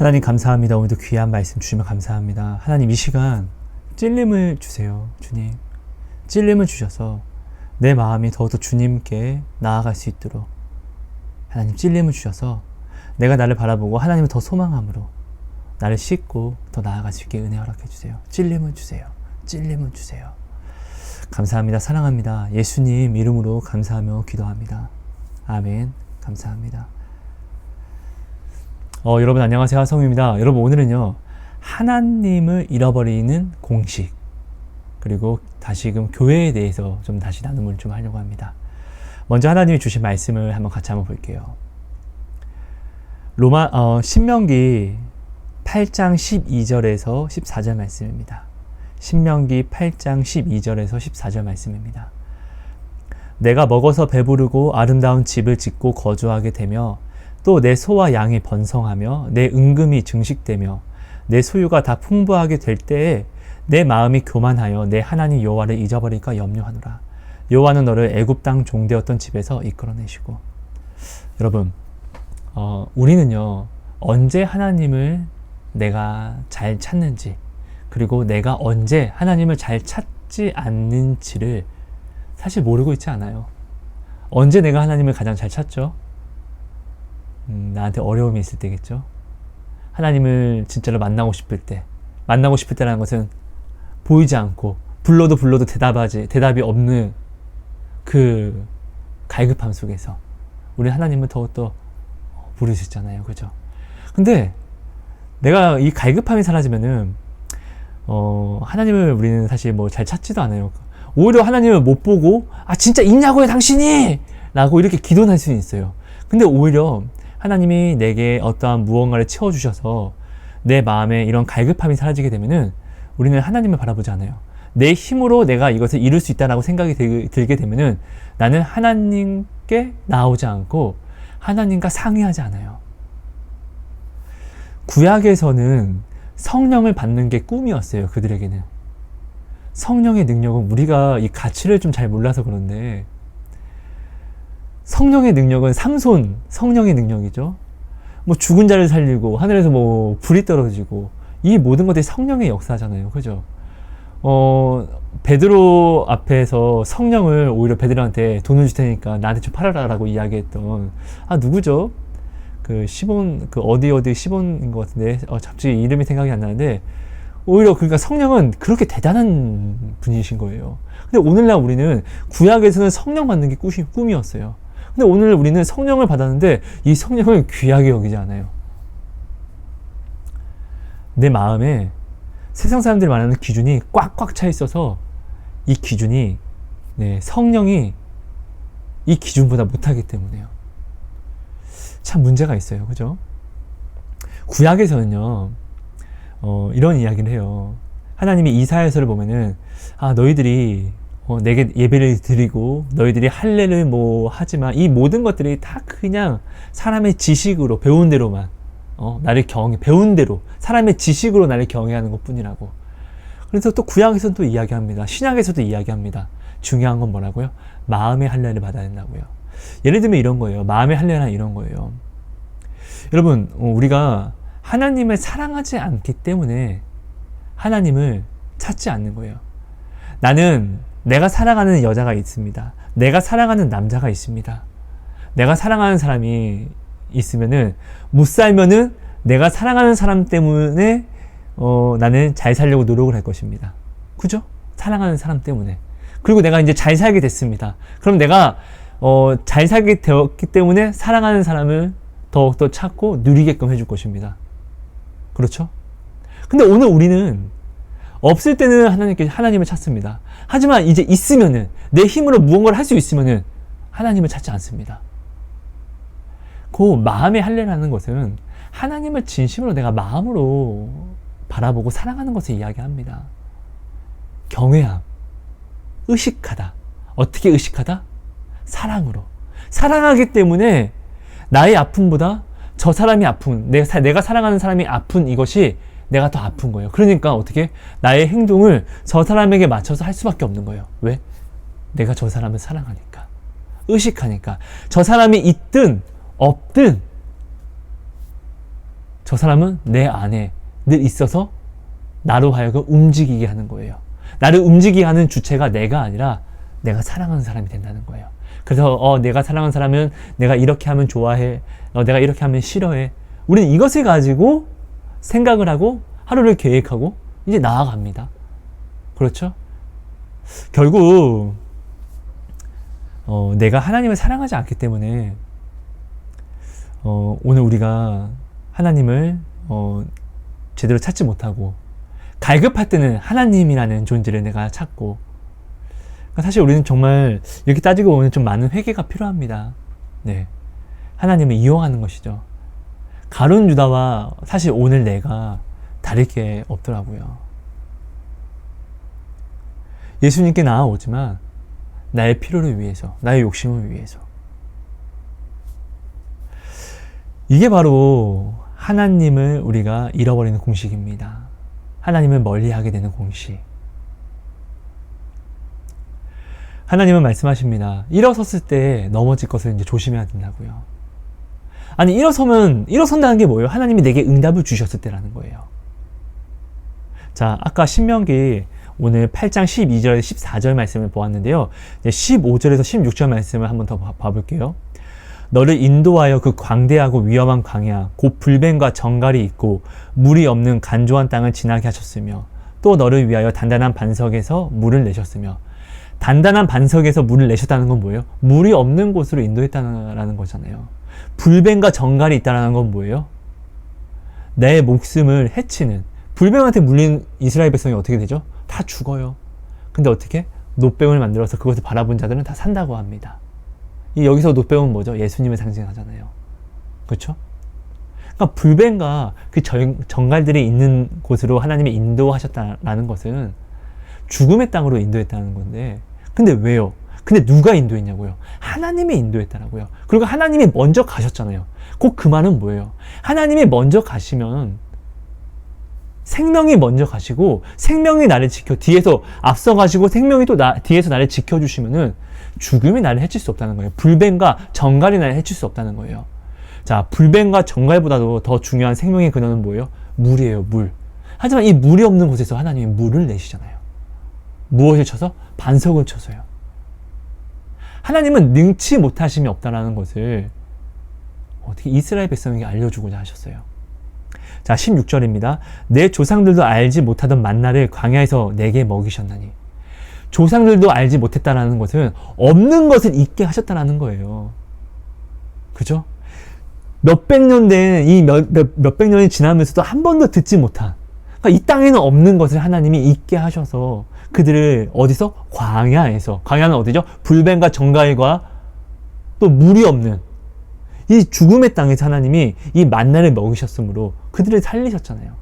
하나님 감사합니다. 오늘도 귀한 말씀 주시면 감사합니다. 하나님 이 시간 찔림을 주세요. 주님 찔림을 주셔서 내 마음이 더욱더 주님께 나아갈 수 있도록 하나님 찔림을 주셔서 내가 나를 바라보고 하나님을 더 소망함으로 나를 씻고 더 나아갈 수 있게 은혜 허락해 주세요. 찔림을 주세요. 찔림을 주세요. 감사합니다. 사랑합니다. 예수님 이름으로 감사하며 기도합니다. 아멘. 감사합니다. 여러분 안녕하세요. 하성우입니다. 여러분 오늘은요 하나님을 잃어버리는 공식 그리고 다시금 교회에 대해서 좀 다시 나눔을 좀 하려고 합니다. 먼저 하나님이 주신 말씀을 같이 한번 볼게요. 신명기 8장 12절에서 14절 말씀입니다. 신명기 8장 12절에서 14절 말씀입니다. 내가 먹어서 배부르고 아름다운 집을 짓고 거주하게 되며 또 내 소와 양이 번성하며 내 은금이 증식되며 내 소유가 다 풍부하게 될 때에 내 마음이 교만하여 내 하나님 여호와를 잊어버릴까 염려하노라. 여호와는 너를 애굽 땅 종되었던 집에서 이끌어내시고. 여러분 우리는요 언제 하나님을 내가 잘 찾는지 그리고 내가 언제 하나님을 잘 찾지 않는지를 사실 모르고 있지 않아요. 언제 내가 하나님을 가장 잘 찾죠? 나한테 어려움이 있을 때겠죠. 하나님을 진짜로 만나고 싶을 때, 만나고 싶을 때라는 것은 보이지 않고 불러도 대답이 없는 그 갈급함 속에서 우리 하나님을 더욱더 부르셨잖아요. 그죠? 근데 내가 이 갈급함이 사라지면은 하나님을 우리는 사실 잘 찾지도 않아요. 오히려 하나님을 못 보고 진짜 있냐고요 당신이! 라고 이렇게 기도할 수는 있어요. 근데 오히려 하나님이 내게 어떠한 무언가를 채워주셔서 내 마음에 이런 갈급함이 사라지게 되면은 우리는 하나님을 바라보지 않아요. 내 힘으로 내가 이것을 이룰 수 있다라고 생각이 들게 되면은 나는 하나님께 나오지 않고 하나님과 상의하지 않아요. 구약에서는 성령을 받는 게 꿈이었어요. 그들에게는. 성령의 능력은 우리가 이 가치를 좀 잘 몰라서 그런데 성령의 능력은 삼손 성령의 능력이죠. 죽은 자를 살리고 하늘에서 불이 떨어지고 이 모든 것들이 성령의 역사잖아요. 그죠? 베드로 앞에서 성령을 오히려 베드로한테 돈을 줄 테니까 나한테 좀 팔아라 라고 이야기했던 누구죠? 시본 어디 시본인 것 같은데 갑자기 이름이 생각이 안 나는데 오히려 그러니까 성령은 그렇게 대단한 분이신 거예요. 근데 오늘날 우리는 구약에서는 성령 받는 게 꿈이었어요. 근데 오늘 우리는 성령을 받았는데 이 성령을 귀하게 여기지 않아요. 내 마음에 세상 사람들이 말하는 기준이 꽉꽉 차 있어서 이 기준이 성령이 이 기준보다 못하기 때문에요. 참 문제가 있어요. 그죠? 구약에서는요 이런 이야기를 해요. 하나님이 이사야서를 보면은 너희들이 내게 예배를 드리고 너희들이 할례를 하지만 이 모든 것들이 다 그냥 사람의 지식으로 배운 대로만 나를 배운 대로 사람의 지식으로 나를 경외하는 것 뿐이라고. 그래서 또 구약에서는 또 이야기합니다. 신약에서도 이야기합니다. 중요한 건 뭐라고요? 마음의 할례를 받아야 된다고요. 예를 들면 이런 거예요. 마음의 할례란 이런 거예요. 여러분 우리가 하나님을 사랑하지 않기 때문에 하나님을 찾지 않는 거예요. 나는 내가 사랑하는 여자가 있습니다. 내가 사랑하는 남자가 있습니다. 내가 사랑하는 사람이 있으면은 못 살면은 내가 사랑하는 사람 때문에 나는 잘 살려고 노력을 할 것입니다. 그죠? 사랑하는 사람 때문에. 그리고 내가 이제 잘 살게 됐습니다. 그럼 내가 잘 살게 되었기 때문에 사랑하는 사람을 더욱더 찾고 누리게끔 해줄 것입니다. 그렇죠? 근데 오늘 우리는 없을 때는 하나님을 찾습니다. 하지만 이제 있으면은 내 힘으로 무언가를 할 수 있으면은 하나님을 찾지 않습니다. 그 마음의 할례라는 것은 하나님을 진심으로 내가 마음으로 바라보고 사랑하는 것을 이야기합니다. 경외함, 의식하다. 어떻게 의식하다? 사랑으로. 사랑하기 때문에 나의 아픔보다 저 사람이 아픈, 내가 사랑하는 사람이 아픈 이것이 내가 더 아픈 거예요. 그러니까 어떻게? 나의 행동을 저 사람에게 맞춰서 할 수밖에 없는 거예요. 왜? 내가 저 사람을 사랑하니까. 의식하니까. 저 사람이 있든 없든 저 사람은 내 안에 늘 있어서 나로 하여금 움직이게 하는 거예요. 나를 움직이게 하는 주체가 내가 아니라 내가 사랑하는 사람이 된다는 거예요. 그래서 내가 사랑하는 사람은 내가 이렇게 하면 좋아해, 내가 이렇게 하면 싫어해. 우리는 이것을 가지고 생각을 하고 하루를 계획하고 이제 나아갑니다. 그렇죠? 결국 내가 하나님을 사랑하지 않기 때문에 오늘 우리가 하나님을 제대로 찾지 못하고 갈급할 때는 하나님이라는 존재를 내가 찾고, 그러니까 사실 우리는 정말 이렇게 따지고 보면 좀 많은 회개가 필요합니다. 네, 하나님을 이용하는 것이죠. 가룟 유다와 사실 오늘 내가 다를 게 없더라고요. 예수님께 나아오지만 나의 필요를 위해서, 나의 욕심을 위해서. 이게 바로 하나님을 우리가 잃어버리는 공식입니다. 하나님을 멀리하게 되는 공식. 하나님은 말씀하십니다. 일어섰을 때 넘어질 것을 이제 조심해야 된다고요. 아니, 일어선다는 게 뭐예요? 하나님이 내게 응답을 주셨을 때라는 거예요. 자, 아까 신명기 오늘 8장 12절, 14절 말씀을 보았는데요. 15절에서 16절 말씀을 한번 더 봐볼게요. 너를 인도하여 그 광대하고 위험한 광야, 곧 불뱀과 정갈이 있고 물이 없는 간조한 땅을 지나게 하셨으며, 또 너를 위하여 단단한 반석에서 물을 내셨으며. 단단한 반석에서 물을 내셨다는 건 뭐예요? 물이 없는 곳으로 인도했다는 거잖아요. 불뱀과 정갈이 있다는 건 뭐예요? 내 목숨을 해치는, 불뱀한테 물린 이스라엘 백성이 어떻게 되죠? 다 죽어요. 근데 어떻게? 놋뱀을 만들어서 그것을 바라본 자들은 다 산다고 합니다. 여기서 놋뱀은 뭐죠? 예수님을 상징하잖아요. 그렇죠? 그러니까 불뱀과 그 정갈들이 있는 곳으로 하나님이 인도하셨다는 것은 죽음의 땅으로 인도했다는 건데, 근데 왜요? 근데 누가 인도했냐고요? 하나님이 인도했다라고요. 그리고 하나님이 먼저 가셨잖아요. 곧 그 말은 뭐예요? 하나님이 먼저 가시면 생명이 먼저 가시고, 생명이 나를 뒤에서 앞서가시고 생명이 또 뒤에서 나를 지켜주시면은 죽음이 나를 해칠 수 없다는 거예요. 불뱀과 정갈이 나를 해칠 수 없다는 거예요. 자, 불뱀과 정갈보다도 더 중요한 생명의 근원은 뭐예요? 물이에요, 물. 하지만 이 물이 없는 곳에서 하나님이 물을 내시잖아요. 무엇을 쳐서? 반석을 쳐서요. 하나님은 능치 못하심이 없다는 것을 어떻게 이스라엘 백성에게 알려주고자 하셨어요. 자, 16절입니다. 내 조상들도 알지 못하던 만나를 광야에서 내게 먹이셨나니. 조상들도 알지 못했다는 것은 없는 것을 있게 하셨다는 거예요. 그죠? 몇백 년 된 이 몇백 년이 지나면서도 한 번도 듣지 못한, 그러니까 이 땅에는 없는 것을 하나님이 있게 하셔서 그들을 어디서? 광야에서. 광야는 어디죠? 불뱀과 정갈과 또 물이 없는 이 죽음의 땅에서 하나님이 이 만나를 먹으셨으므로 그들을 살리셨잖아요.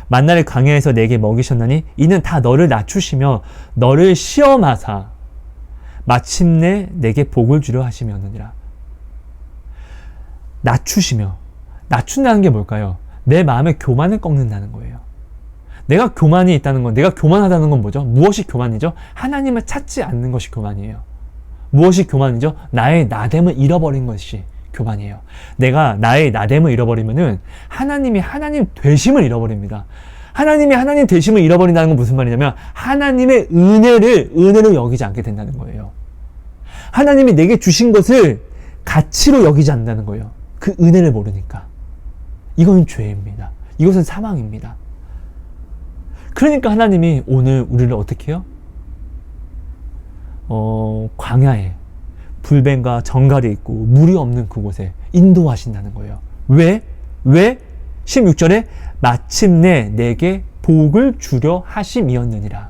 만나를 광야에서 내게 먹이셨나니 이는 다 너를 낮추시며 너를 시험하사 마침내 내게 복을 주려 하심이었느니라. 낮추시며, 낮춘다는 게 뭘까요? 내 마음의 교만을 꺾는다는 거예요. 내가 교만이 있다는 건, 내가 교만하다는 건 뭐죠? 무엇이 교만이죠? 하나님을 찾지 않는 것이 교만이에요. 무엇이 교만이죠? 나의 나됨을 잃어버린 것이 교만이에요. 내가 나의 나됨을 잃어버리면은 하나님이 하나님 되심을 잃어버립니다. 하나님이 하나님 되심을 잃어버린다는 건 무슨 말이냐면 하나님의 은혜를 여기지 않게 된다는 거예요. 하나님이 내게 주신 것을 가치로 여기지 않는다는 거예요. 그 은혜를 모르니까. 이건 죄입니다. 이것은 사망입니다. 그러니까 하나님이 오늘 우리를 어떻게 해요? 광야에 불뱀과 정갈이 있고 물이 없는 그곳에 인도하신다는 거예요. 왜? 16절에 마침내 내게 복을 주려 하심이었느니라.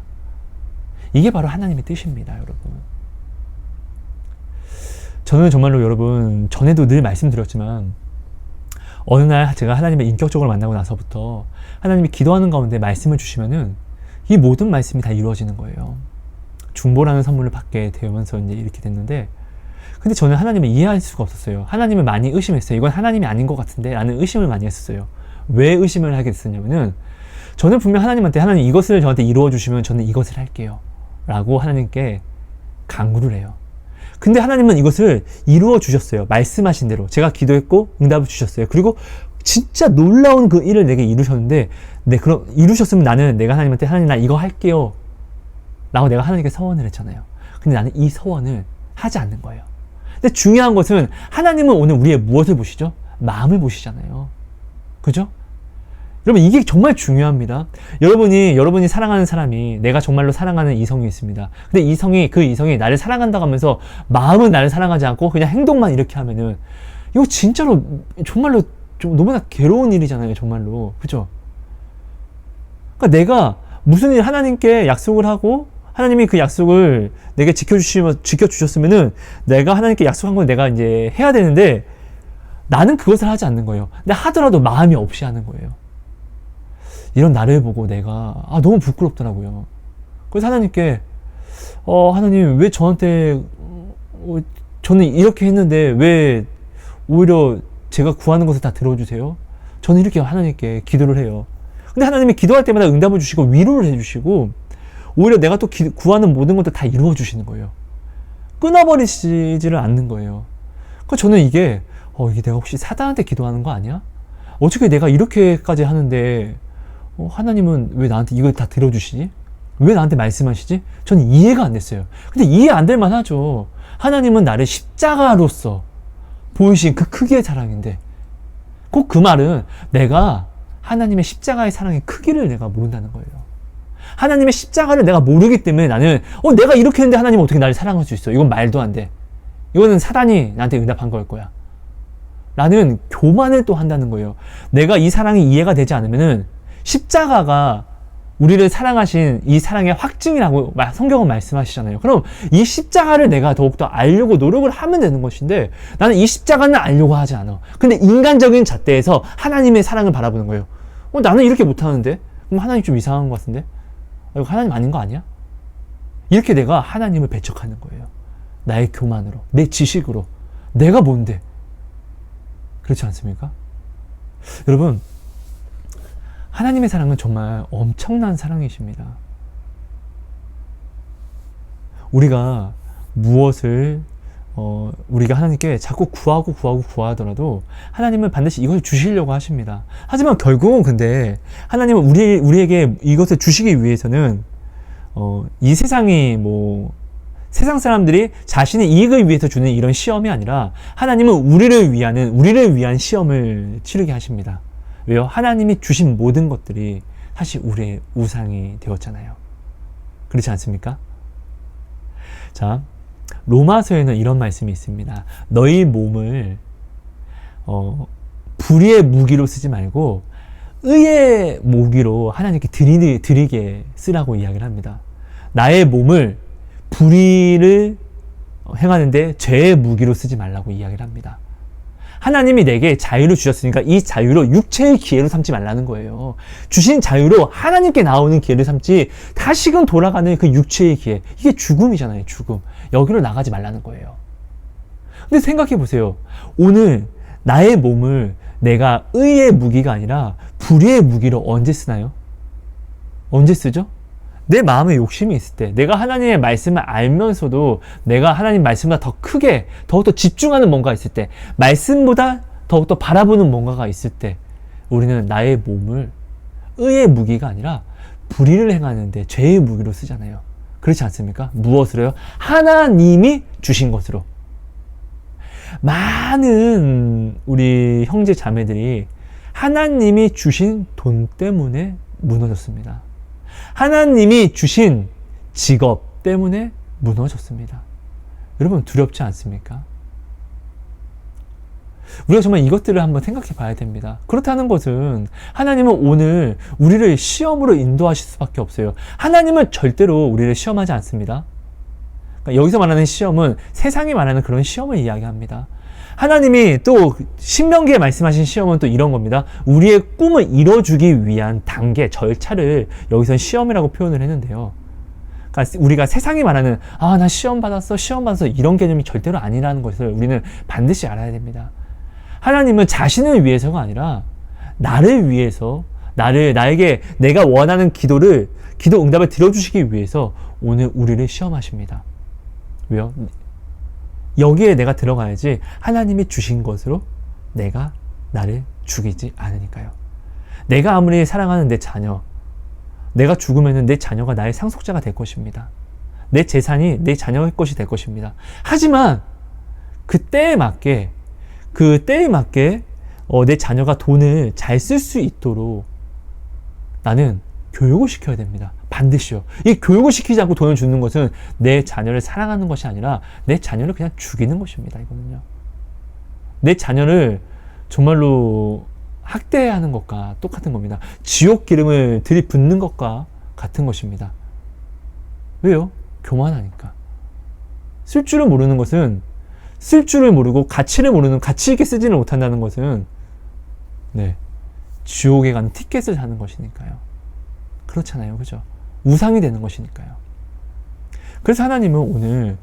이게 바로 하나님의 뜻입니다, 여러분. 저는 정말로 여러분, 전에도 늘 말씀드렸지만 어느 날 제가 하나님을 인격적으로 만나고 나서부터 하나님이 기도하는 가운데 말씀을 주시면은 이 모든 말씀이 다 이루어지는 거예요. 중보라는 선물을 받게 되면서 이제 이렇게 됐는데, 근데 저는 하나님을 이해할 수가 없었어요. 하나님을 많이 의심했어요. 이건 하나님이 아닌 것 같은데 라는 의심을 많이 했었어요. 왜 의심을 하게 됐었냐면은 저는 분명 하나님한테 하나님 이것을 저한테 이루어 주시면 저는 이것을 할게요 라고 하나님께 간구를 해요. 근데 하나님은 이것을 이루어 주셨어요. 말씀하신 대로. 제가 기도했고 응답을 주셨어요. 그리고 진짜 놀라운 그 일을 내게 이루셨는데, 그럼 이루셨으면 나는 내가 하나님한테 하나님 나 이거 할게요 라고 내가 하나님께 서원을 했잖아요. 근데 나는 이 서원을 하지 않는 거예요. 근데 중요한 것은 하나님은 오늘 우리의 무엇을 보시죠? 마음을 보시잖아요. 그죠? 여러분, 이게 정말 중요합니다. 여러분이 사랑하는 사람이, 내가 정말로 사랑하는 이성이 있습니다. 근데 그 이성이 나를 사랑한다고 하면서 마음은 나를 사랑하지 않고 그냥 행동만 이렇게 하면은, 이거 진짜로 정말로 좀 너무나 괴로운 일이잖아요. 정말로. 그죠? 그러니까 내가 무슨 일 하나님께 약속을 하고 하나님이 그 약속을 내게 지켜주셨으면은 내가 하나님께 약속한 건 내가 이제 해야 되는데, 나는 그것을 하지 않는 거예요. 근데 하더라도 마음이 없이 하는 거예요. 이런 나를 보고 내가 너무 부끄럽더라고요. 그래서 하나님께 하나님 왜 저한테 저는 이렇게 했는데 왜 오히려 제가 구하는 것을 다 들어주세요? 저는 이렇게 하나님께 기도를 해요. 근데 하나님이 기도할 때마다 응답을 주시고 위로를 해주시고 오히려 내가 또 구하는 모든 것도 다 이루어 주시는 거예요. 끊어버리지를 않는 거예요. 그러니까 저는 이게 내가 혹시 사단한테 기도하는 거 아니야? 어떻게 내가 이렇게까지 하는데 하나님은 왜 나한테 이걸 다 들어주시지? 왜 나한테 말씀하시지? 저는 이해가 안 됐어요. 근데 이해 안 될 만하죠. 하나님은 나를 십자가로서 보이신 그 크기의 사랑인데, 꼭 그 말은 내가 하나님의 십자가의 사랑의 크기를 내가 모른다는 거예요. 하나님의 십자가를 내가 모르기 때문에 나는 내가 이렇게 했는데 하나님은 어떻게 나를 사랑할 수 있어? 이건 말도 안 돼. 이거는 사단이 나한테 응답한 걸 거야. 라는 교만을 또 한다는 거예요. 내가 이 사랑이 이해가 되지 않으면은 십자가가 우리를 사랑하신 이 사랑의 확증이라고 성경은 말씀하시잖아요. 그럼 이 십자가를 내가 더욱더 알려고 노력을 하면 되는 것인데, 나는 이 십자가는 알려고 하지 않아. 근데 인간적인 잣대에서 하나님의 사랑을 바라보는 거예요. 나는 이렇게 못하는데? 그럼 하나님 좀 이상한 것 같은데? 이거 하나님 아닌 거 아니야? 이렇게 내가 하나님을 배척하는 거예요. 나의 교만으로, 내 지식으로. 내가 뭔데? 그렇지 않습니까? 여러분, 하나님의 사랑은 정말 엄청난 사랑이십니다. 우리가 무엇을 우리가 하나님께 자꾸 구하더라도 하나님은 반드시 이것을 주시려고 하십니다. 하지만 결국은 근데 하나님은 우리에게 이것을 주시기 위해서는 이 세상이 세상 사람들이 자신의 이익을 위해서 주는 이런 시험이 아니라 하나님은 우리를 위한 시험을 치르게 하십니다. 왜요? 하나님이 주신 모든 것들이 사실 우리의 우상이 되었잖아요. 그렇지 않습니까? 자, 로마서에는 이런 말씀이 있습니다. 너희 몸을 불의의 무기로 쓰지 말고 의의 무기로 하나님께 드리게 쓰라고 이야기를 합니다. 나의 몸을 불의를 행하는데 죄의 무기로 쓰지 말라고 이야기를 합니다. 하나님이 내게 자유를 주셨으니까 이 자유로 육체의 기회로 삼지 말라는 거예요. 주신 자유로 하나님께 나오는 기회를 삼지 다시금 돌아가는 그 육체의 기회, 이게 죽음이잖아요. 죽음. 여기로 나가지 말라는 거예요. 근데 생각해 보세요. 오늘 나의 몸을 내가 의의 무기가 아니라 불의의 무기로 언제 쓰나요? 언제 쓰죠? 내 마음에 욕심이 있을 때, 내가 하나님의 말씀을 알면서도 내가 하나님 말씀보다 더 크게, 더욱더 집중하는 뭔가 있을 때, 말씀보다 더욱더 바라보는 뭔가가 있을 때, 우리는 나의 몸을 의의 무기가 아니라 불의를 행하는데 죄의 무기로 쓰잖아요. 그렇지 않습니까? 무엇으로요? 하나님이 주신 것으로. 많은 우리 형제 자매들이 하나님이 주신 돈 때문에 무너졌습니다. 하나님이 주신 직업 때문에 무너졌습니다. 여러분, 두렵지 않습니까? 우리가 정말 이것들을 한번 생각해 봐야 됩니다. 그렇다는 것은 하나님은 오늘 우리를 시험으로 인도하실 수밖에 없어요. 하나님은 절대로 우리를 시험하지 않습니다. 그러니까 여기서 말하는 시험은 세상이 말하는 그런 시험을 이야기합니다. 하나님이 또 신명기에 말씀하신 시험은 또 이런 겁니다. 우리의 꿈을 이뤄주기 위한 단계, 절차를 여기서 시험이라고 표현을 했는데요. 그러니까 우리가 세상이 말하는 나 시험 받았어 이런 개념이 절대로 아니라는 것을 우리는 반드시 알아야 됩니다. 하나님은 자신을 위해서가 아니라 나를 위해서, 나에게 내가 원하는 기도 응답을 들어주시기 위해서 오늘 우리를 시험하십니다. 왜요? 여기에 내가 들어가야지 하나님이 주신 것으로 내가 나를 죽이지 않으니까요. 내가 아무리 사랑하는 내 자녀, 내가 죽으면 내 자녀가 나의 상속자가 될 것입니다. 내 재산이 내 자녀의 것이 될 것입니다. 하지만 그 때에 맞게 내 자녀가 돈을 잘 쓸 수 있도록 나는 교육을 시켜야 됩니다. 반드시요. 이 교육을 시키지 않고 돈을 주는 것은 내 자녀를 사랑하는 것이 아니라 내 자녀를 그냥 죽이는 것입니다. 이거는요. 내 자녀를 정말로 학대하는 것과 똑같은 겁니다. 지옥 기름을 들이붓는 것과 같은 것입니다. 왜요? 교만하니까. 쓸 줄을 모르는 것은, 쓸 줄을 모르고 가치를 모르는, 가치 있게 쓰지를 못한다는 것은 지옥에 가는 티켓을 사는 것이니까요. 그렇잖아요. 그죠? 우상이 되는 것이니까요. 그래서 하나님은 오늘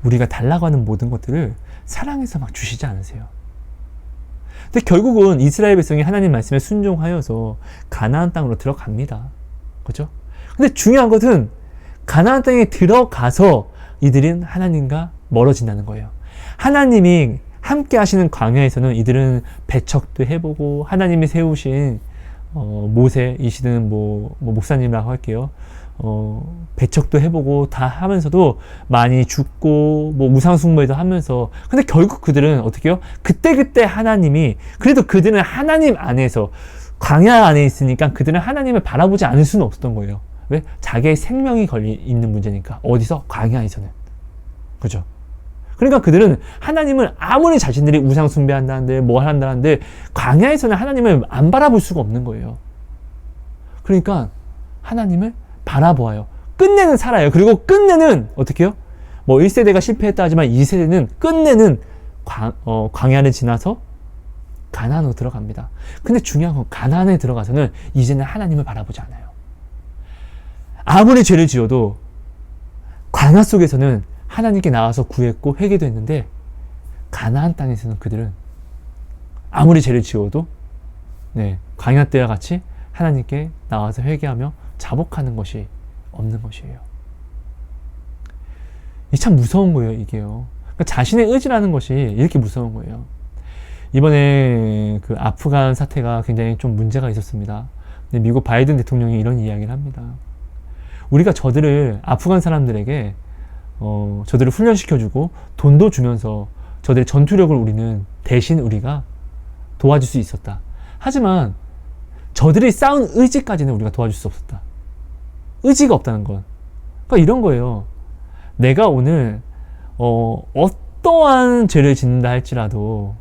우리가 달라고 하는 모든 것들을 사랑해서 막 주시지 않으세요. 근데 결국은 이스라엘 백성이 하나님 말씀에 순종하여서 가나안 땅으로 들어갑니다. 그죠? 근데 중요한 것은 가나안 땅에 들어가서 이들은 하나님과 멀어진다는 거예요. 하나님이 함께 하시는 광야에서는 이들은 배척도 해보고, 하나님이 세우신 모세이시든 목사님이라고 할게요. 배척도 해보고 다 하면서도 많이 죽고 우상숭배도 하면서, 근데 결국 그들은 어떻게 해요? 그때그때 하나님이, 그래도 그들은 하나님 안에서, 광야 안에 있으니까 그들은 하나님을 바라보지 않을 수는 없었던 거예요. 왜? 자기의 생명이 있는 문제니까. 어디서? 광야에서는. 그죠? 그러니까 그들은 하나님을 아무리 자신들이 우상숭배한다는데 뭐 한다는데 광야에서는 하나님을 안 바라볼 수가 없는 거예요. 그러니까 하나님을 바라보아요. 끝내는 살아요. 그리고 끝내는 어떻게 해요? 1세대가 실패했다 하지만 2세대는 끝내는 광야를 지나서 가나안으로 들어갑니다. 근데 중요한 건 가나안에 들어가서는 이제는 하나님을 바라보지 않아요. 아무리 죄를 지어도 광야 속에서는 하나님께 나와서 구했고 회개도 했는데, 가나안 땅에서는 그들은 아무리 죄를 지어도 광야 때와 같이 하나님께 나와서 회개하며 자복하는 것이 없는 것이에요. 이 참 무서운 거예요, 이게요. 그러니까 자신의 의지라는 것이 이렇게 무서운 거예요. 이번에 그 아프간 사태가 굉장히 좀 문제가 있었습니다. 근데 미국 바이든 대통령이 이런 이야기를 합니다. 우리가 저들을, 아프간 사람들에게 저들을 훈련시켜주고 돈도 주면서 저들의 전투력을 우리는 대신 우리가 도와줄 수 있었다. 하지만 저들이 쌓은 의지까지는 우리가 도와줄 수 없었다. 의지가 없다는 건. 그러니까 이런 거예요. 내가 오늘 어떠한 죄를 짓는다 할지라도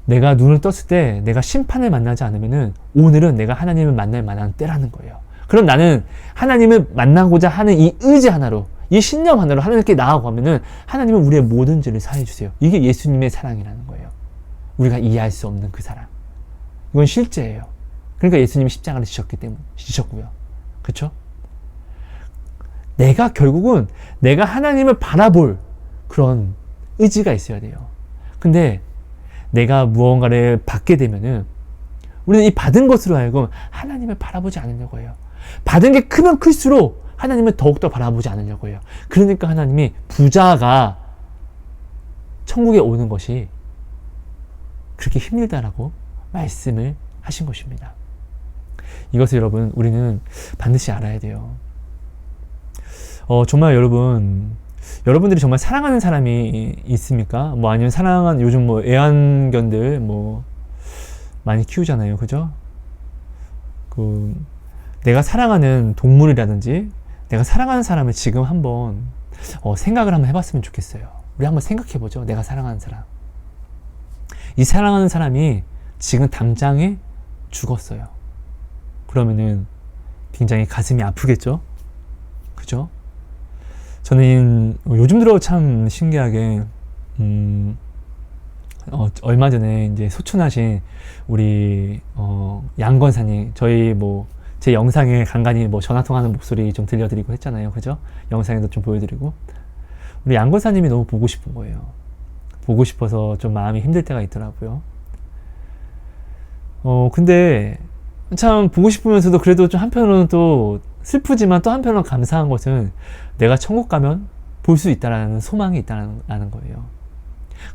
내가 눈을 떴을 때 내가 심판을 만나지 않으면은 오늘은 내가 하나님을 만날 만한 때라는 거예요. 그럼 나는 하나님을 만나고자 하는 이 의지 하나로, 이 신념 하나로 하나님께 나아가면은 하나님은 우리의 모든 죄를 사해 주세요. 이게 예수님의 사랑이라는 거예요. 우리가 이해할 수 없는 그 사랑. 이건 실제예요. 그러니까 예수님이 십자가를 지셨고요. 그렇죠? 결국은 내가 하나님을 바라볼 그런 의지가 있어야 돼요. 근데 내가 무언가를 받게 되면은 우리는 이 받은 것으로 하여금 하나님을 바라보지 않으려고 해요. 받은 게 크면 클수록 하나님을 더욱더 바라보지 않으려고 해요. 그러니까 하나님이 부자가 천국에 오는 것이 그렇게 힘들다라고 말씀을 하신 것입니다. 이것을 여러분, 우리는 반드시 알아야 돼요. 정말 여러분들이 정말 사랑하는 사람이 있습니까? 아니면 사랑하는, 요즘 애완견들 많이 키우잖아요. 그죠? 내가 사랑하는 동물이라든지 내가 사랑하는 사람을 지금 한번 생각을 한번 해봤으면 좋겠어요. 우리 한번 생각해보죠. 내가 사랑하는 사람. 이 사랑하는 사람이 지금 당장에 죽었어요. 그러면은 굉장히 가슴이 아프겠죠? 그죠? 저는 요즘 들어 참 신기하게 얼마 전에 이제 소천하신 우리 양 권사님, 저희 제 영상에 간간히 전화통화하는 목소리 좀 들려드리고 했잖아요. 그죠? 영상에도 좀 보여드리고. 우리 양 권사님이 너무 보고 싶은 거예요. 보고 싶어서 좀 마음이 힘들 때가 있더라고요. 근데 참 보고 싶으면서도 그래도 좀 한편으로는 또 슬프지만 또 한편으로는 감사한 것은 내가 천국 가면 볼 수 있다라는 소망이 있다는 거예요.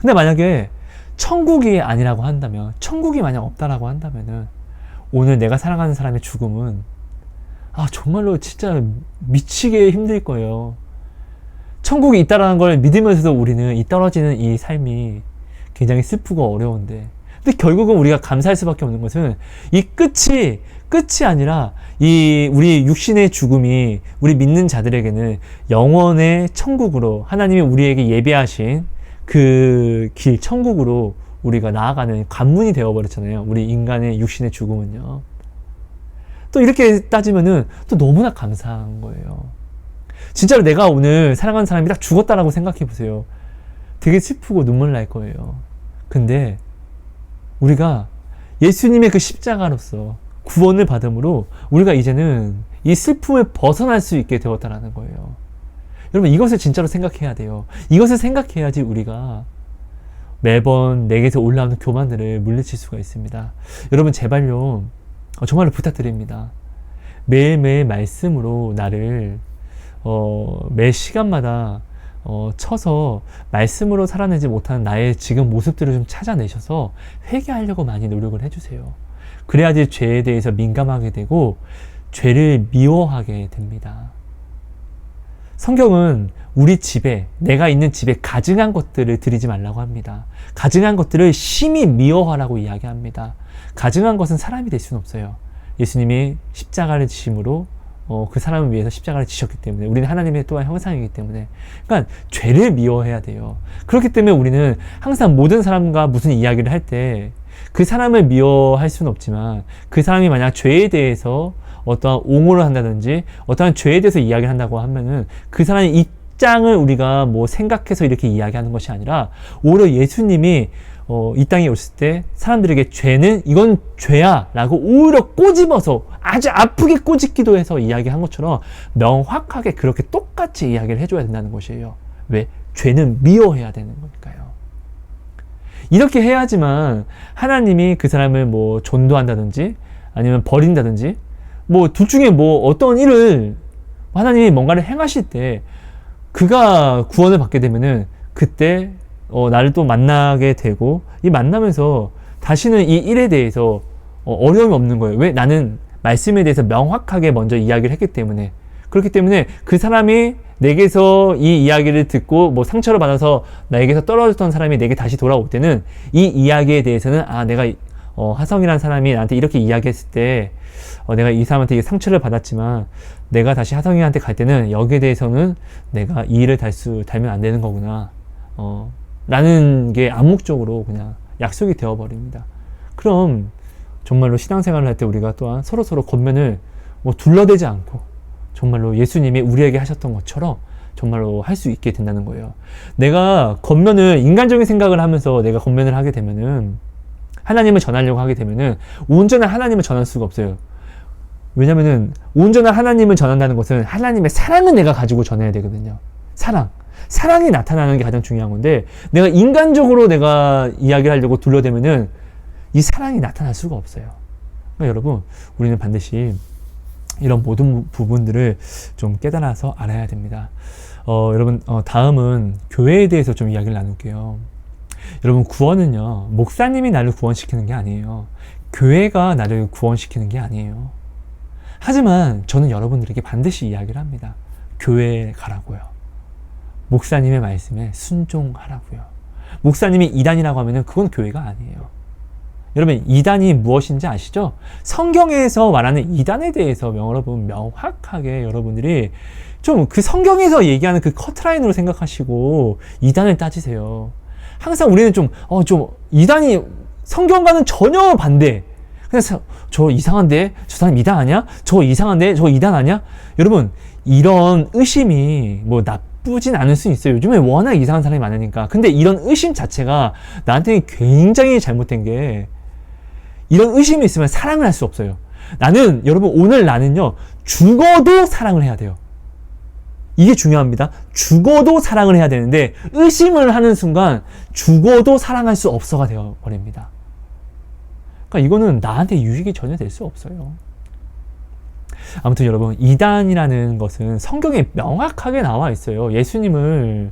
근데 만약에 천국이 아니라고 한다면, 천국이 만약 없다라고 한다면은 오늘 내가 사랑하는 사람의 죽음은 정말로 진짜 미치게 힘들 거예요. 천국이 있다라는 걸 믿으면서도 우리는 이 떨어지는 이 삶이 굉장히 슬프고 어려운데, 근데 결국은 우리가 감사할 수밖에 없는 것은 이 끝이 아니라 이 우리 육신의 죽음이 우리 믿는 자들에게는 영원의 천국으로, 하나님이 우리에게 예비하신 그 길, 천국으로 우리가 나아가는 관문이 되어버렸잖아요. 우리 인간의 육신의 죽음은요. 또 이렇게 따지면은 또 너무나 감사한 거예요. 진짜로 내가 오늘 사랑하는 사람이 딱 죽었다라고 생각해 보세요. 되게 슬프고 눈물 날 거예요. 근데 우리가 예수님의 그 십자가로서 구원을 받음으로 우리가 이제는 이 슬픔을 벗어날 수 있게 되었다라는 거예요. 여러분, 이것을 진짜로 생각해야 돼요. 이것을 생각해야지 우리가 매번 내게서 올라오는 교만들을 물리칠 수가 있습니다. 여러분, 제발요, 정말로 부탁드립니다. 매일매일 말씀으로 나를 매 시간마다 쳐서 말씀으로 살아내지 못하는 나의 지금 모습들을 좀 찾아내셔서 회개하려고 많이 노력을 해주세요. 그래야지 죄에 대해서 민감하게 되고 죄를 미워하게 됩니다. 성경은 우리 집에, 내가 있는 집에 가증한 것들을 드리지 말라고 합니다. 가증한 것들을 심히 미워하라고 이야기합니다. 가증한 것은 사람이 될 수는 없어요. 예수님이 십자가를 지심으로 그 사람을 위해서 십자가를 지셨기 때문에, 우리는 하나님의 또한 형상이기 때문에, 그러니까 죄를 미워해야 돼요. 그렇기 때문에 우리는 항상 모든 사람과 무슨 이야기를 할 때 그 사람을 미워할 수는 없지만, 그 사람이 만약 죄에 대해서 어떠한 옹호를 한다든지 어떠한 죄에 대해서 이야기를 한다고 하면은 그 사람의 입장을 우리가 뭐 생각해서 이렇게 이야기하는 것이 아니라, 오히려 예수님이 이 땅에 오실 때 사람들에게 죄는 이건 죄야 라고 오히려 꼬집어서 아주 아프게 꼬집기도 해서 이야기한 것처럼 명확하게 그렇게 똑같이 이야기를 해줘야 된다는 것이에요. 왜? 죄는 미워해야 되는 거니까요. 이렇게 해야지만 하나님이 그 사람을 뭐 전도한다든지 아니면 버린다든지 뭐 둘 중에 뭐 어떤 일을 하나님이 뭔가를 행하실 때 그가 구원을 받게 되면은 그때 나를 또 만나게 되고, 이 만나면서 다시는 이 일에 대해서 어려움이 없는 거예요. 왜? 나는 말씀에 대해서 명확하게 먼저 이야기를 했기 때문에. 그렇기 때문에 그 사람이 내게서 이 이야기를 듣고 뭐 상처를 받아서 나에게서 떨어졌던 사람이 내게 다시 돌아올 때는 이 이야기에 대해서는 내가 하성이라는 사람이 나한테 이렇게 이야기했을 때 내가 이 사람한테 상처를 받았지만 내가 다시 하성이한테 갈 때는 여기에 대해서는 내가 이 일을 달면 안 되는 거구나 라는 게 암묵적으로 그냥 약속이 되어버립니다. 그럼 정말로 신앙생활을 할 때 우리가 또한 서로서로 겉면을 뭐 둘러대지 않고 정말로 예수님이 우리에게 하셨던 것처럼 정말로 할 수 있게 된다는 거예요. 내가 겉면을, 인간적인 생각을 하면서 내가 겉면을 하게 되면은, 하나님을 전하려고 하게 되면은 온전한 하나님을 전할 수가 없어요. 왜냐면은 온전한 하나님을 전한다는 것은 하나님의 사랑을 내가 가지고 전해야 되거든요. 사랑이 나타나는 게 가장 중요한 건데, 내가 인간적으로 내가 이야기를 하려고 둘러대면은 이 사랑이 나타날 수가 없어요. 그러니까 여러분, 우리는 반드시 이런 모든 부분들을 좀 깨달아서 알아야 됩니다. 여러분, 다음은 교회에 대해서 좀 이야기를 나눌게요. 여러분, 구원은요, 목사님이 나를 구원시키는 게 아니에요. 교회가 나를 구원시키는 게 아니에요. 하지만 저는 여러분들에게 반드시 이야기를 합니다. 교회에 가라고요. 목사님의 말씀에 순종하라고요. 목사님이 이단이라고 하면은 그건 교회가 아니에요. 여러분, 이단이 무엇인지 아시죠? 성경에서 말하는 이단에 대해서 여러분 명확하게 여러분들이 좀 그 성경에서 얘기하는 그 커트라인으로 생각하시고 이단을 따지세요. 항상 우리는 좀 이단이 성경과는 전혀 반대. 그래서 저 이상한데? 저 사람 이단 아니야? 저 이상한데? 저 이단 아니야? 여러분, 이런 의심이 뭐 나쁘진 않을 수 있어요. 요즘에 워낙 이상한 사람이 많으니까. 근데 이런 의심 자체가 나한테는 굉장히 잘못된 게, 이런 의심이 있으면 사랑을 할 수 없어요. 여러분, 오늘 나는요, 죽어도 사랑을 해야 돼요. 이게 중요합니다. 죽어도 사랑을 해야 되는데, 의심을 하는 순간, 죽어도 사랑할 수 없어가 되어버립니다. 그러니까 이거는 나한테 유익이 전혀 될 수 없어요. 아무튼 여러분, 이단이라는 것은 성경에 명확하게 나와 있어요. 예수님을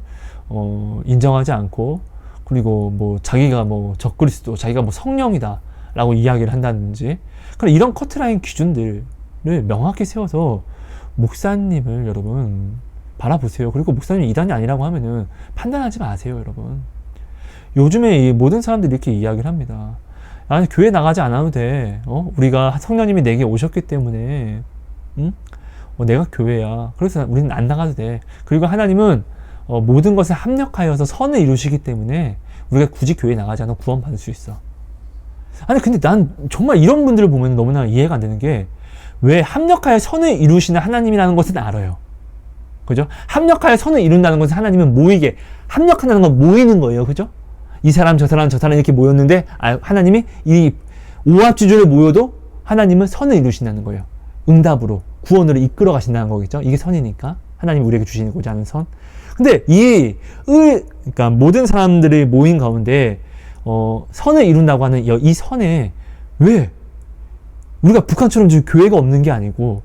인정하지 않고 그리고 뭐 자기가 뭐 적그리스도, 자기가 뭐 성령이다 라고 이야기를 한다든지, 그런 이런 커트라인 기준들을 명확히 세워서 목사님을 여러분 바라보세요. 그리고 목사님이 이단이 아니라고 하면은 판단하지 마세요, 여러분. 요즘에 이 모든 사람들이 이렇게 이야기를 합니다. 아니, 교회 나가지 않아도 돼. 우리가 성령님이 내게 오셨기 때문에, 내가 교회야. 그래서 우리는 안 나가도 돼. 그리고 하나님은 모든 것을 합력하여서 선을 이루시기 때문에 우리가 굳이 교회 나가지 않아도 구원받을 수 있어. 아니, 근데 난 정말 이런 분들을 보면 너무나 이해가 안 되는 게, 왜 합력하여 선을 이루시는 하나님이라는 것은 알아요. 그죠? 합력하여 선을 이룬다는 것은 하나님은 모이게, 합력한다는 건 모이는 거예요. 그죠? 이 사람, 저 사람, 저 사람 이렇게 모였는데, 하나님이 이 오합지졸에 모여도 하나님은 선을 이루신다는 거예요. 응답으로, 구원으로 이끌어 가신다는 거겠죠? 이게 선이니까. 하나님이 우리에게 주시고자 하는 선. 근데 그러니까 모든 사람들이 모인 가운데, 선을 이룬다고 하는 이 선에, 왜? 우리가 북한처럼 지금 교회가 없는 게 아니고,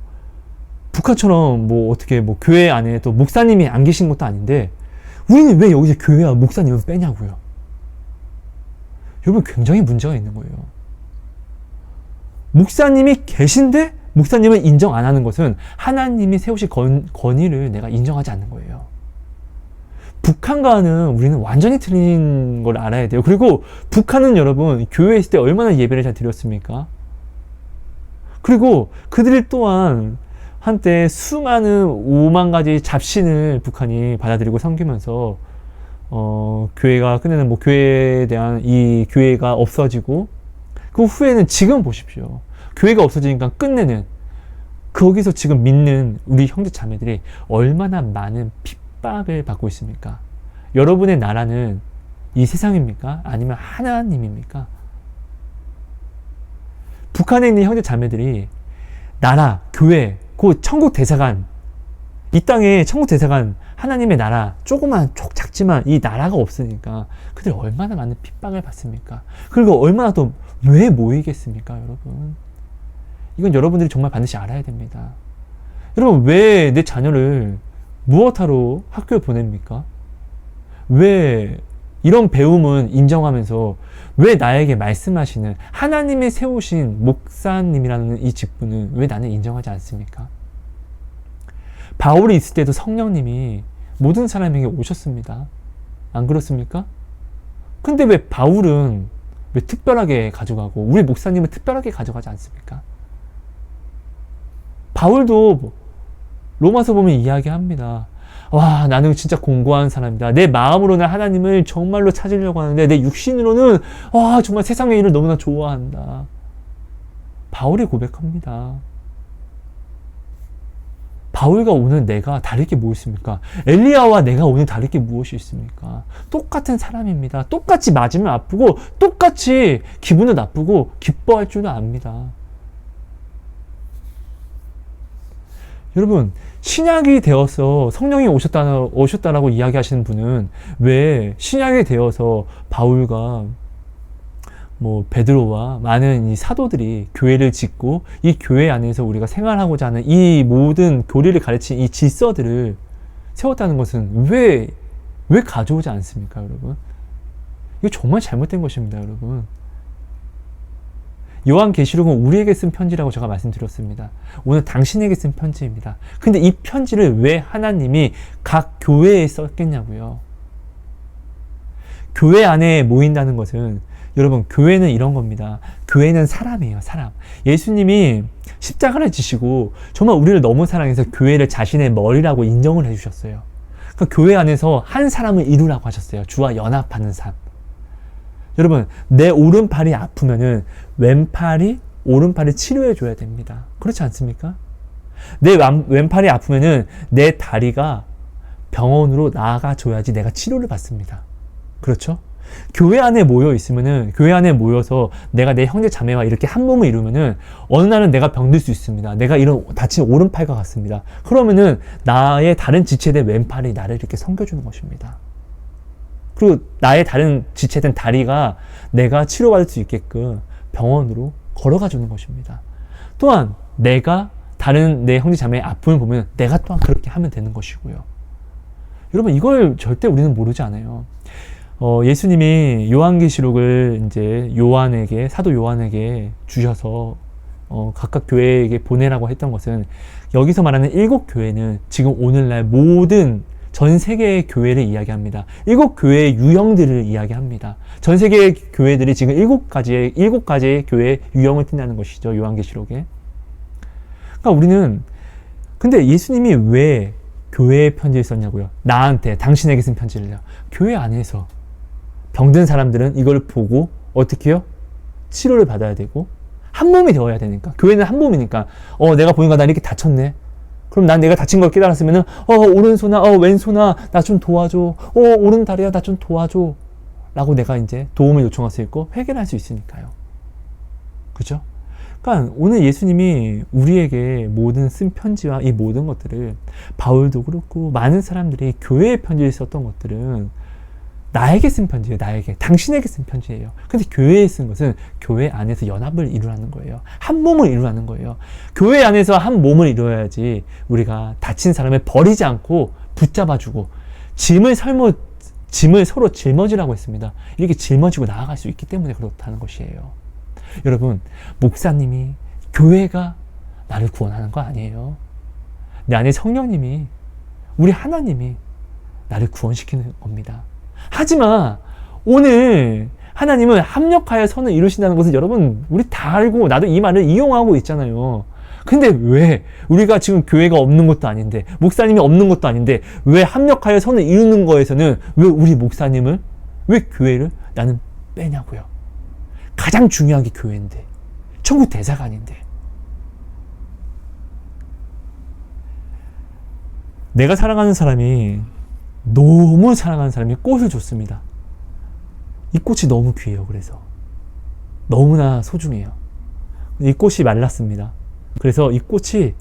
북한처럼 뭐 어떻게 뭐 교회 안에 또 목사님이 안 계신 것도 아닌데, 우리는 왜 여기서 교회와 목사님을 빼냐고요. 여러분, 굉장히 문제가 있는 거예요. 목사님이 계신데 목사님을 인정 안 하는 것은 하나님이 세우신 권위를 내가 인정하지 않는 거예요. 북한과는 우리는 완전히 틀린 걸 알아야 돼요. 그리고 북한은 여러분, 교회에 있을 때 얼마나 예배를 잘 드렸습니까? 그리고 그들 또한 한때 수많은 5만 가지 잡신을 북한이 받아들이고 섬기면서 교회가 끝내는 뭐 교회에 대한 이 교회가 없어지고, 그 후에는 지금 보십시오. 교회가 없어지니까 끝내는, 거기서 지금 믿는 우리 형제 자매들이 얼마나 많은 핍박을 받고 있습니까? 여러분의 나라는 이 세상입니까? 아니면 하나님입니까? 북한에 있는 형제 자매들이 나라, 교회, 그 천국 대사관, 이 땅에 천국 대사관, 하나님의 나라, 조그만 작지만 이 나라가 없으니까 그들 얼마나 많은 핍박을 받습니까? 그리고 얼마나 또 왜 모이겠습니까, 여러분? 이건 여러분들이 정말 반드시 알아야 됩니다. 여러분, 왜 내 자녀를 무엇하러 학교에 보냅니까? 왜 이런 배움은 인정하면서 왜 나에게 말씀하시는 하나님이 세우신 목사님이라는 이 직분은 왜 나는 인정하지 않습니까? 바울이 있을 때도 성령님이 모든 사람에게 오셨습니다. 안 그렇습니까? 근데 왜 바울은 왜 특별하게 가져가고 우리 목사님은 특별하게 가져가지 않습니까? 바울도 로마서 보면 이야기합니다. 와, 나는 진짜 공고한 사람이다. 내 마음으로는 하나님을 정말로 찾으려고 하는데 내 육신으로는 정말 세상의 일을 너무나 좋아한다. 바울이 고백합니다. 바울과 오늘 내가 다를 게 뭐 있습니까? 엘리야와 내가 오늘 다를 게 무엇이 있습니까? 똑같은 사람입니다. 똑같이 맞으면 아프고 똑같이 기분도 나쁘고 기뻐할 줄도 압니다. 여러분, 신약이 되어서 성령이 오셨다라고 이야기하시는 분은 왜 신약이 되어서 바울과 뭐 베드로와 많은 이 사도들이 교회를 짓고 이 교회 안에서 우리가 생활하고자 하는 이 모든 교리를 가르친 이 질서들을 세웠다는 것은 왜 가져오지 않습니까, 여러분? 이거 정말 잘못된 것입니다, 여러분. 요한계시록은 우리에게 쓴 편지라고 제가 말씀드렸습니다. 오늘 당신에게 쓴 편지입니다. 근데 이 편지를 왜 하나님이 각 교회에 썼겠냐고요. 교회 안에 모인다는 것은, 여러분, 교회는 이런 겁니다. 교회는 사람이에요, 사람. 예수님이 십자가를 지시고 정말 우리를 너무 사랑해서 교회를 자신의 머리라고 인정을 해주셨어요. 그러니까 교회 안에서 한 사람을 이루라고 하셨어요. 주와 연합하는 삶. 여러분, 내 오른팔이 아프면은 오른팔을 치료해줘야 됩니다. 그렇지 않습니까? 내 왼팔이 아프면은 내 다리가 병원으로 나아가줘야지 내가 치료를 받습니다. 그렇죠? 교회 안에 모여 있으면은, 교회 안에 모여서 내가 내 형제 자매와 이렇게 한 몸을 이루면은 어느 날은 내가 병들 수 있습니다. 내가 이런 다친 오른팔과 같습니다. 그러면은 나의 다른 지체된 왼팔이 나를 이렇게 섬겨주는 것입니다. 그리고 나의 다른 지체된 다리가 내가 치료받을 수 있게끔 병원으로 걸어가 주는 것입니다. 또한 내가 다른 내 형제 자매의 아픔을 보면 내가 또한 그렇게 하면 되는 것이고요. 여러분, 이걸 절대 우리는 모르지 않아요. 예수님이 요한계시록을 이제 사도 요한에게 주셔서 각각 교회에게 보내라고 했던 것은, 여기서 말하는 7교회는 지금 오늘날 모든 전 세계의 교회를 이야기합니다. 7교회의 유형들을 이야기합니다. 전 세계의 교회들이 지금 7가지의 교회의 유형을 띈다는 것이죠. 요한계시록에. 그러니까 우리는, 근데 예수님이 왜 교회에 편지를 썼냐고요? 나한테, 당신에게 쓴 편지를요. 교회 안에서 병든 사람들은 이걸 보고 어떻게 해요? 치료를 받아야 되고 한 몸이 되어야 되니까. 교회는 한 몸이니까. 내가 보니까 나 이렇게 다쳤네. 그럼 난 내가 다친 걸 깨달았으면은 오른손아, 왼손아, 나 좀 도와줘. 오른다리야, 나 좀 도와줘. 라고 내가 이제 도움을 요청할 수 있고 해결할 수 있으니까요. 그죠? 그러니까 오늘 예수님이 우리에게 모든 쓴 편지와 이 모든 것들을, 바울도 그렇고 많은 사람들이 교회에 편지를 썼던 것들은 나에게 쓴 편지예요. 나에게, 당신에게 쓴 편지예요. 근데 교회에 쓴 것은 교회 안에서 연합을 이루라는 거예요. 한 몸을 이루라는 거예요. 교회 안에서 한 몸을 이루어야지 우리가 다친 사람을 버리지 않고 붙잡아주고 짐을 서로 짊어지라고 했습니다. 이렇게 짊어지고 나아갈 수 있기 때문에 그렇다는 것이에요. 여러분, 목사님이, 교회가 나를 구원하는 거 아니에요. 내 안에 성령님이, 우리 하나님이 나를 구원시키는 겁니다. 하지만 오늘 하나님은 합력하여 선을 이루신다는 것을 여러분, 우리 다 알고 나도 이 말을 이용하고 있잖아요. 근데 왜 우리가 지금 교회가 없는 것도 아닌데, 목사님이 없는 것도 아닌데, 왜 합력하여 선을 이루는 거에서는 왜 우리 목사님을, 왜 교회를 나는 빼냐고요. 가장 중요한 게 교회인데, 천국 대사관인데. 내가 사랑하는 사람이, 너무 사랑하는 사람이 꽃을 줬습니다. 이 꽃이 너무 귀해요. 그래서 너무나 소중해요. 이 꽃이 말랐습니다. 그래서 이 꽃이,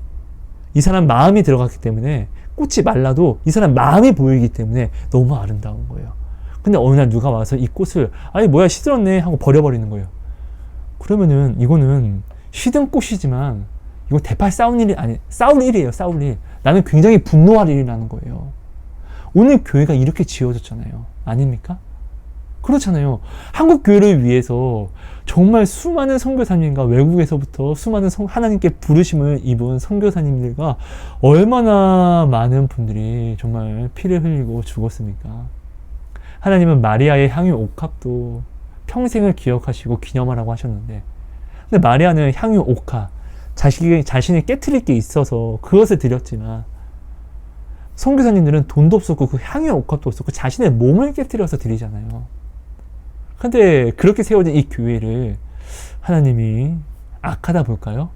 이 사람 마음이 들어갔기 때문에 꽃이 말라도 이 사람 마음이 보이기 때문에 너무 아름다운 거예요. 근데 어느 날 누가 와서 이 꽃을, 아니 뭐야 시들었네 하고 버려버리는 거예요. 그러면은 이거는 시든 꽃이지만 이거 대파 싸울 일이에요. 싸울 일. 나는 굉장히 분노할 일이라는 거예요. 오늘 교회가 이렇게 지어졌잖아요. 아닙니까? 그렇잖아요. 한국 교회를 위해서 정말 수많은 선교사님과 외국에서부터 수많은 하나님께 부르심을 입은 선교사님들과 얼마나 많은 분들이 정말 피를 흘리고 죽었습니까? 하나님은 마리아의 향유 옥합도 평생을 기억하시고 기념하라고 하셨는데, 근데 마리아는 향유 옥합, 자신이 깨트릴 게 있어서 그것을 드렸지만, 선교사님들은 돈도 없었고 그 향유 옥합도 없었고 자신의 몸을 깨트려서 드리잖아요. 근데 그렇게 세워진 이 교회를 하나님이 악하다 볼까요?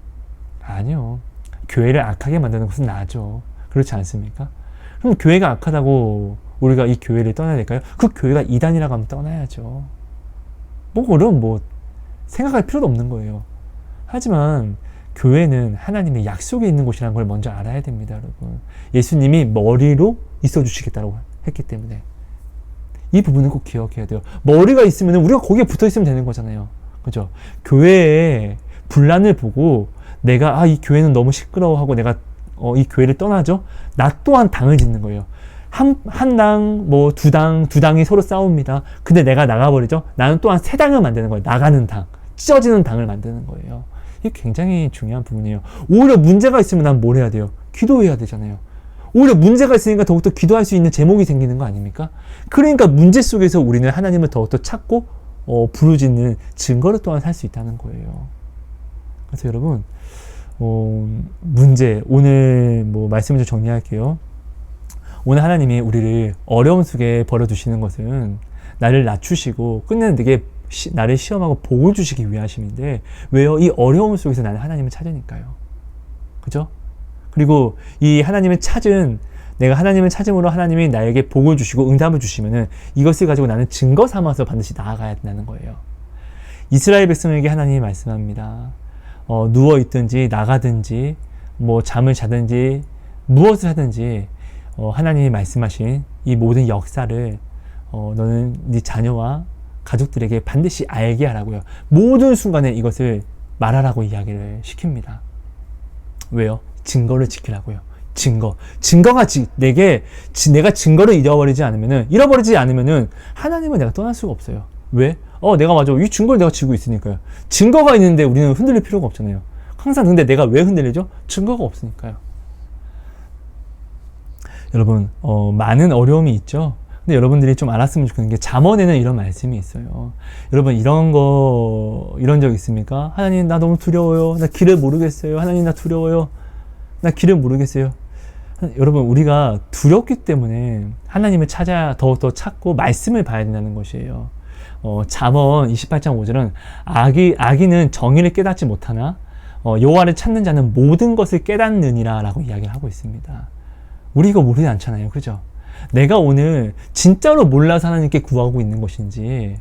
아니요. 교회를 악하게 만드는 것은 나죠. 그렇지 않습니까? 그럼 교회가 악하다고 우리가 이 교회를 떠나야 될까요? 그 교회가 이단이라고 하면 떠나야죠. 그럼 생각할 필요도 없는 거예요. 하지만 교회는 하나님의 약속이 있는 곳이라는 걸 먼저 알아야 됩니다, 여러분. 예수님이 머리로 있어 주시겠다고 했기 때문에 이 부분을 꼭 기억해야 돼요. 머리가 있으면 우리가 거기에 붙어 있으면 되는 거잖아요. 그죠? 교회에 분란을 보고 내가 이 교회는 너무 시끄러워하고 내가 이 교회를 떠나죠? 나 또한 당을 짓는 거예요. 한 당, 두 당이 서로 싸웁니다. 근데 내가 나가버리죠? 나는 또한 세 당을 만드는 거예요. 나가는 당, 찢어지는 당을 만드는 거예요. 이게 굉장히 중요한 부분이에요. 오히려 문제가 있으면 난 뭘 해야 돼요? 기도해야 되잖아요. 오히려 문제가 있으니까 더욱더 기도할 수 있는 제목이 생기는 거 아닙니까? 그러니까 문제 속에서 우리는 하나님을 더욱더 찾고 부르짖는 증거를 또한 살 수 있다는 거예요. 그래서 여러분, 문제, 오늘 말씀을 좀 정리할게요. 오늘 하나님이 우리를 어려움 속에 버려두시는 것은 나를 낮추시고 끝내는 되게 나를 시험하고 복을 주시기 위하심인데, 왜요? 이 어려움 속에서 나는 하나님을 찾으니까요. 그죠? 그리고 이 하나님을 찾은, 내가 하나님을 찾음으로 하나님이 나에게 복을 주시고 응답을 주시면은 이것을 가지고 나는 증거 삼아서 반드시 나아가야 된다는 거예요. 이스라엘 백성에게 하나님이 말씀합니다. 누워있든지 나가든지 잠을 자든지 무엇을 하든지 하나님이 말씀하신 이 모든 역사를 너는 네 자녀와 가족들에게 반드시 알게 하라고요. 모든 순간에 이것을 말하라고 이야기를 시킵니다. 왜요? 증거를 지키라고요. 증거가 내가 증거를 잃어버리지 않으면은 하나님은 내가 떠날 수가 없어요. 왜? 내가 맞아. 이 증거를 내가 지고 있으니까요. 증거가 있는데 우리는 흔들릴 필요가 없잖아요. 항상 근데 내가 왜 흔들리죠? 증거가 없으니까요. 여러분, 많은 어려움이 있죠? 근데 여러분들이 좀 알았으면 좋겠는 게 잠언에는 이런 말씀이 있어요. 여러분, 이런 적 있습니까? 하나님, 나 너무 두려워요. 나 길을 모르겠어요. 하나님, 나 두려워요. 나 길을 모르겠어요. 여러분, 우리가 두렵기 때문에 하나님을 찾아야 더욱더 찾고 말씀을 봐야 된다는 것이에요. 잠언 28장 5절은 악인은 정의를 깨닫지 못하나 여호와를 찾는 자는 모든 것을 깨닫느니라 라고 이야기를 하고 있습니다. 우리 이거 모르지 않잖아요. 그죠? 내가 오늘 진짜로 몰라서 하나님께 구하고 있는 것인지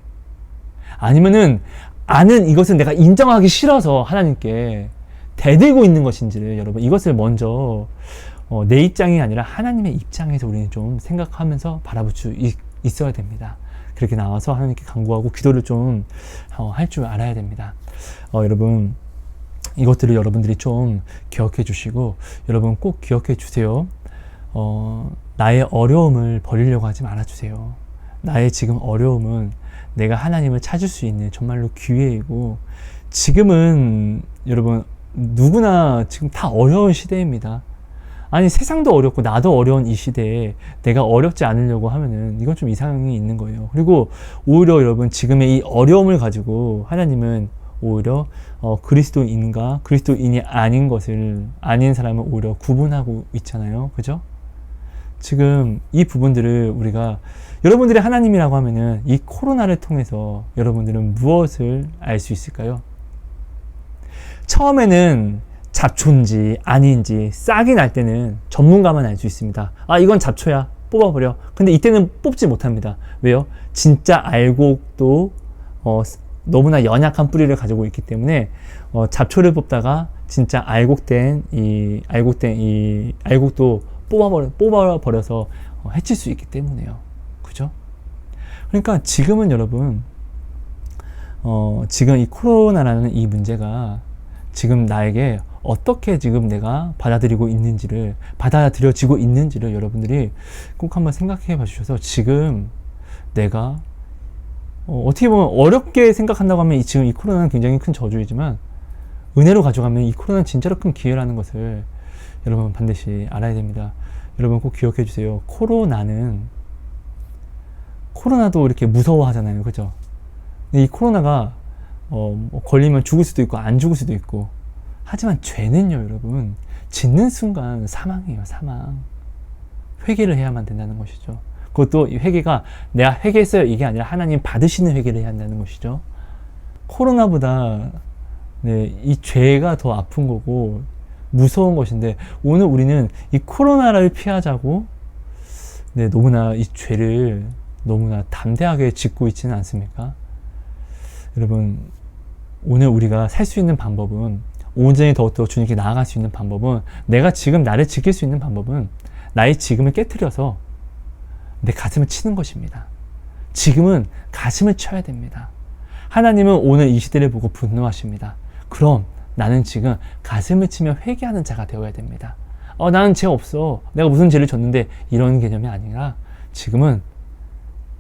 아니면은 아는 이것은 내가 인정하기 싫어서 하나님께 대들고 있는 것인지를 여러분 이것을 먼저 내 입장이 아니라 하나님의 입장에서 우리는 좀 생각하면서 바라볼 수 있어야 됩니다. 그렇게 나와서 하나님께 간구하고 기도를 좀 할 줄 알아야 됩니다. 여러분 이것들을 여러분들이 좀 기억해 주시고 여러분 꼭 기억해 주세요. 나의 어려움을 버리려고 하지 말아 주세요. 나의 지금 어려움은 내가 하나님을 찾을 수 있는 정말로 기회이고 지금은 여러분 누구나 지금 다 어려운 시대입니다. 아니 세상도 어렵고 나도 어려운 이 시대에 내가 어렵지 않으려고 하면은 이건 좀 이상이 있는 거예요. 그리고 오히려 여러분 지금의 이 어려움을 가지고 하나님은 오히려 그리스도인과 그리스도인이 아닌 사람을 오히려 구분하고 있잖아요. 그죠? 지금 이 부분들을 우리가 여러분들이 하나님이라고 하면은 이 코로나를 통해서 여러분들은 무엇을 알 수 있을까요? 처음에는 잡초인지 아닌지 싹이 날 때는 전문가만 알 수 있습니다. 이건 잡초야. 뽑아버려. 근데 이때는 뽑지 못합니다. 왜요? 진짜 알곡도 너무나 연약한 뿌리를 가지고 있기 때문에 잡초를 뽑다가 진짜 알곡도 뽑아버려서 해칠 수 있기 때문에요. 그죠? 그러니까 지금은 여러분 지금 이 코로나라는 이 문제가 지금 나에게 어떻게 지금 내가 받아들여지고 있는지를 여러분들이 꼭 한번 생각해 봐 주셔서 지금 내가 어떻게 보면 어렵게 생각한다고 하면 지금 이 코로나는 굉장히 큰 저주이지만 은혜로 가져가면 이 코로나는 진짜로 큰 기회라는 것을 여러분 반드시 알아야 됩니다. 여러분 꼭 기억해 주세요. 코로나도 이렇게 무서워하잖아요. 그죠? 이 코로나가 걸리면 죽을 수도 있고 안 죽을 수도 있고 하지만 죄는요 여러분 짓는 순간 사망이에요. 사망. 회개를 해야만 된다는 것이죠. 그것도 이 회개가 내가 회개했어요 이게 아니라 하나님 받으시는 회개를 해야 한다는 것이죠. 코로나보다 이 죄가 더 아픈 거고 무서운 것인데 오늘 우리는 이 코로나를 피하자고 너무나 이 죄를 너무나 담대하게 짓고 있지는 않습니까? 여러분 오늘 우리가 살 수 있는 방법은 온전히 더욱더 주님께 나아갈 수 있는 방법은 내가 지금 나를 지킬 수 있는 방법은 나의 지금을 깨트려서 내 가슴을 치는 것입니다. 지금은 가슴을 쳐야 됩니다. 하나님은 오늘 이 시대를 보고 분노하십니다. 그럼 나는 지금 가슴을 치며 회개하는 자가 되어야 됩니다. 나는 죄 없어. 내가 무슨 죄를 졌는데 이런 개념이 아니라 지금은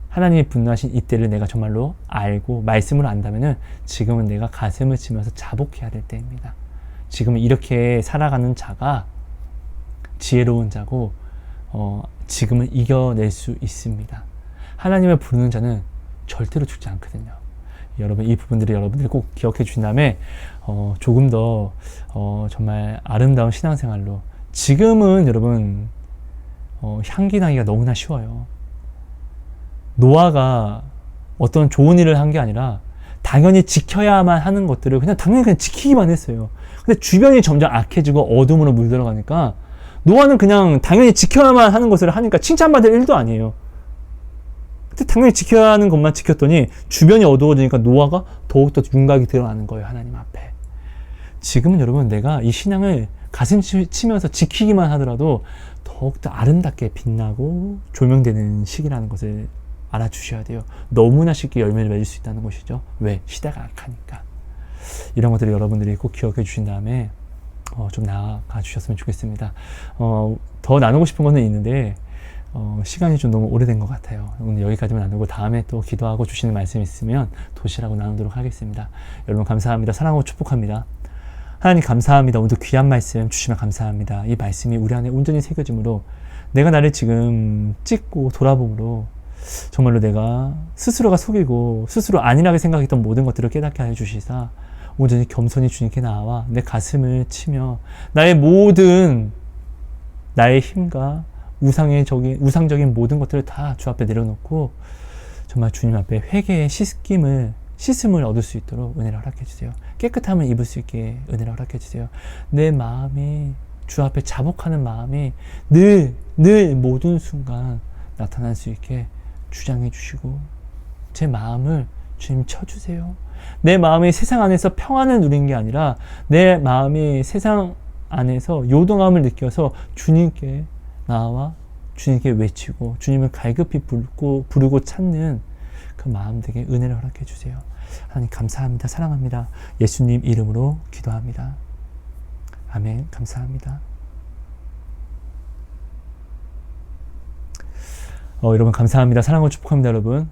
하나님이 분노하신 이때를 내가 정말로 알고 말씀으로 안다면은 지금은 내가 가슴을 치면서 자복해야 될 때입니다. 지금은 이렇게 살아가는 자가 지혜로운 자고 지금은 이겨낼 수 있습니다. 하나님을 부르는 자는 절대로 죽지 않거든요. 여러분 이 부분들을 여러분들이 꼭 기억해 주신 다음에 조금 더 정말 아름다운 신앙생활로 지금은 여러분 향기 나기가 너무나 쉬워요. 노아가 어떤 좋은 일을 한 게 아니라 당연히 지켜야만 하는 것들을 당연히 그냥 지키기만 했어요. 근데 주변이 점점 악해지고 어둠으로 물들어가니까 노아는 그냥 당연히 지켜야만 하는 것을 하니까 칭찬받을 일도 아니에요. 근데 당연히 지켜야 하는 것만 지켰더니 주변이 어두워지니까 노아가 더욱더 윤곽이 드러나는 거예요. 하나님 앞에. 지금은 여러분 내가 이 신앙을 가슴 치면서 지키기만 하더라도 더욱더 아름답게 빛나고 조명되는 시기라는 것을 알아주셔야 돼요. 너무나 쉽게 열매를 맺을 수 있다는 것이죠. 왜? 시대가 악하니까. 이런 것들을 여러분들이 꼭 기억해 주신 다음에 좀 나아가 주셨으면 좋겠습니다. 더 나누고 싶은 거는 있는데 시간이 좀 너무 오래된 것 같아요. 오늘 여기까지만 나누고 다음에 또 기도하고 주시는 말씀 있으면 도시락으로 나누도록 하겠습니다. 여러분 감사합니다. 사랑하고 축복합니다. 하나님 감사합니다. 오늘도 귀한 말씀 주시면 감사합니다. 이 말씀이 우리 안에 온전히 새겨짐으로 내가 나를 지금 찍고 돌아봄으로 정말로 내가 스스로가 속이고 스스로 안일하게 생각했던 모든 것들을 깨닫게 하여 주시사 온전히 겸손히 주님께 나와 내 가슴을 치며 나의 모든 나의 힘과 우상적인 모든 것들을 다 주 앞에 내려놓고 정말 주님 앞에 회개의 씻음을 얻을 수 있도록 은혜를 허락해 주세요. 깨끗함을 입을 수 있게 은혜를 허락해 주세요. 내 마음이 주 앞에 자복하는 마음이 늘 모든 순간 나타날 수 있게 주장해 주시고 제 마음을 주님 쳐주세요. 내 마음이 세상 안에서 평안을 누린 게 아니라 내 마음이 세상 안에서 요동함을 느껴서 주님께 나와 주님께 외치고 주님을 갈급히 부르고 찾는 그 마음 되게 은혜를 허락해 주세요. 하나님 감사합니다. 사랑합니다. 예수님 이름으로 기도합니다. 아멘. 감사합니다. 여러분 감사합니다. 사랑하고 축복합니다. 여러분